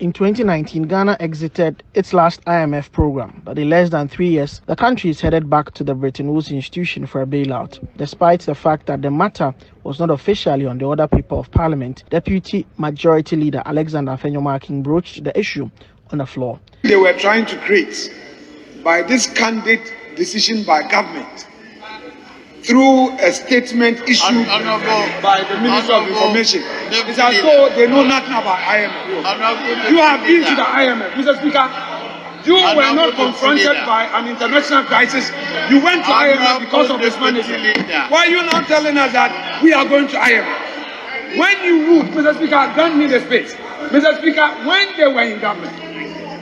In 2019, Ghana exited its last IMF program, but in less than 3 years, the country is headed back to the Bretton Woods institution for a bailout. Despite the fact that the matter was not officially on the order paper of Parliament, Deputy Majority Leader Alexander Afenyomarkin broached the issue on the floor. They were trying to create, by this candid decision by government, through a statement issued by the Minister of Information, it's as though they know nothing about IMF. You have been to the IMF, Mr. Speaker. You were not confronted by an international crisis. You went to IMF because of mismanagement. Why are you not telling us that we are going to IMF? When you moved, Mr. Speaker, grant me the space. Mr. Speaker, when they were in government,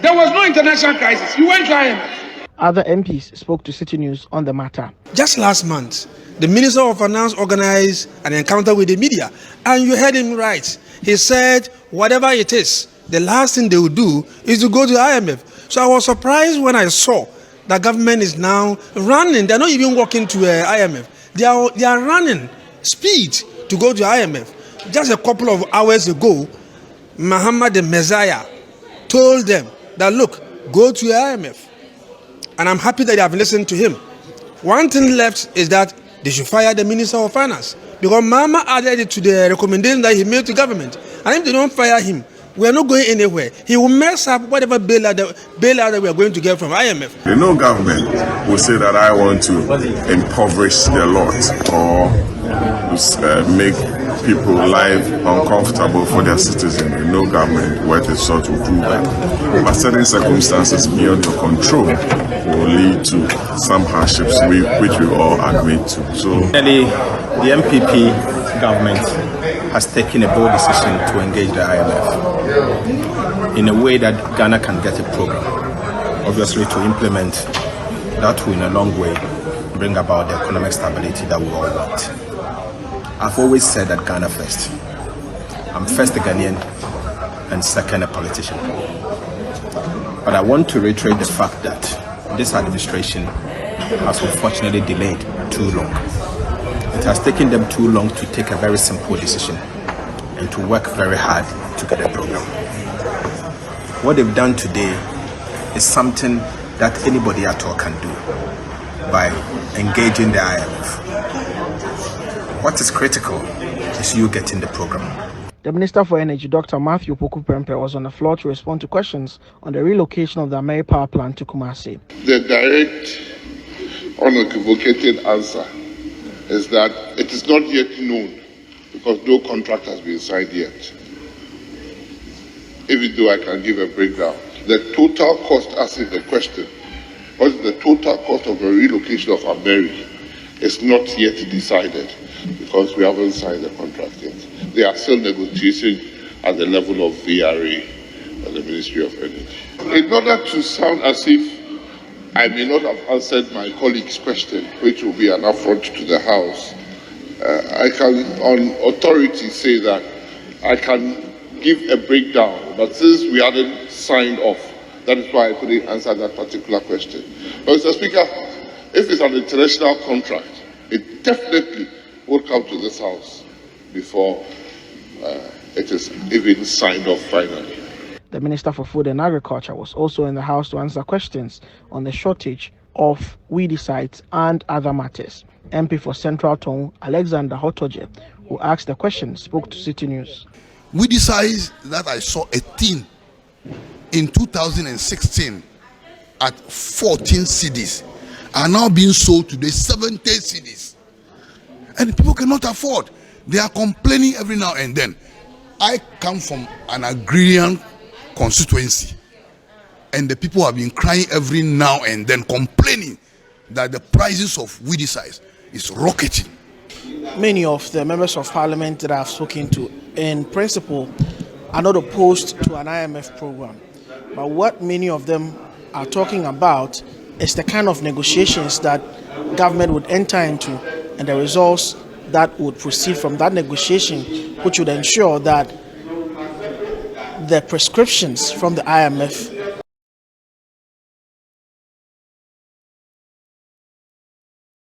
there was no international crisis. You went to IMF. Other MPs spoke to City News on the matter. Just last month, the Minister of Finance organized an encounter with the media, and you heard him right. He said, whatever it is, the last thing they will do is to go to IMF. So I was surprised when I saw the government is now running. They're not even walking to IMF. They are running speed to go to IMF. Just a couple of hours ago, Muhammad the Messiah told them that, look, go to IMF. And I'm happy that they have listened to him. One thing left is that they should fire the Minister of Finance, because Mama added it to the recommendation that he made to government. And if they don't fire him, we are not going anywhere. He will mess up whatever bailout that we are going to get from IMF. The no government will say that I want to impoverish the lot or make people life uncomfortable for their citizens. No government worth its salt will do that. But certain circumstances beyond your control will lead to some hardships which we all admit to. So the NPP government has taken a bold decision to engage the IMF in a way that Ghana can get a program. Obviously, to implement that will in a long way bring about the economic stability that we all want. I've always said that Ghana first. I'm first a Ghanaian and second a politician. But I want to reiterate the fact that this administration has unfortunately delayed too long. It has taken them too long to take a very simple decision and to work very hard to get a program. What they've done today is something that anybody at all can do by engaging the IMF. What is critical is you getting the program. The Minister for Energy, Dr. Matthew Poku-Prempeh, was on the floor to respond to questions on the relocation of the Ameri power plant to Kumasi. The direct, unequivocated answer is that it is not yet known because no contract has been signed yet. Even though I can give a breakdown, the total cost, as in the question, what is the total cost of the relocation of Ameri is not yet decided because we haven't signed the contract yet. There are still negotiations at the level of VRA and the Ministry of Energy. In order to sound as if I may not have answered my colleague's question, which will be an affront to the House, I can on authority say that I can give a breakdown, but since we hadn't signed off, that is why I couldn't answer that particular question. But Mr. Speaker, if it's an international contract, it definitely will come to this House before it is even signed off finally. The Minister for Food and Agriculture was also in the House to answer questions on the shortage of weedicides and other matters. MP for Central Tongue, Alexander Hotoje, who asked the question, spoke to City News. Weedicides that I saw a tin in 2016 at 14 cedis are now being sold today 70 cedis. And people cannot afford. They are complaining every now and then. I come from an agrarian constituency, and the people have been crying every now and then, complaining that the prices of weedicides is rocketing. Many of the members of parliament that I've spoken to, in principle, are not opposed to an IMF program. But what many of them are talking about is the kind of negotiations that government would enter into and the results that would proceed from that negotiation, which would ensure that the prescriptions from the IMF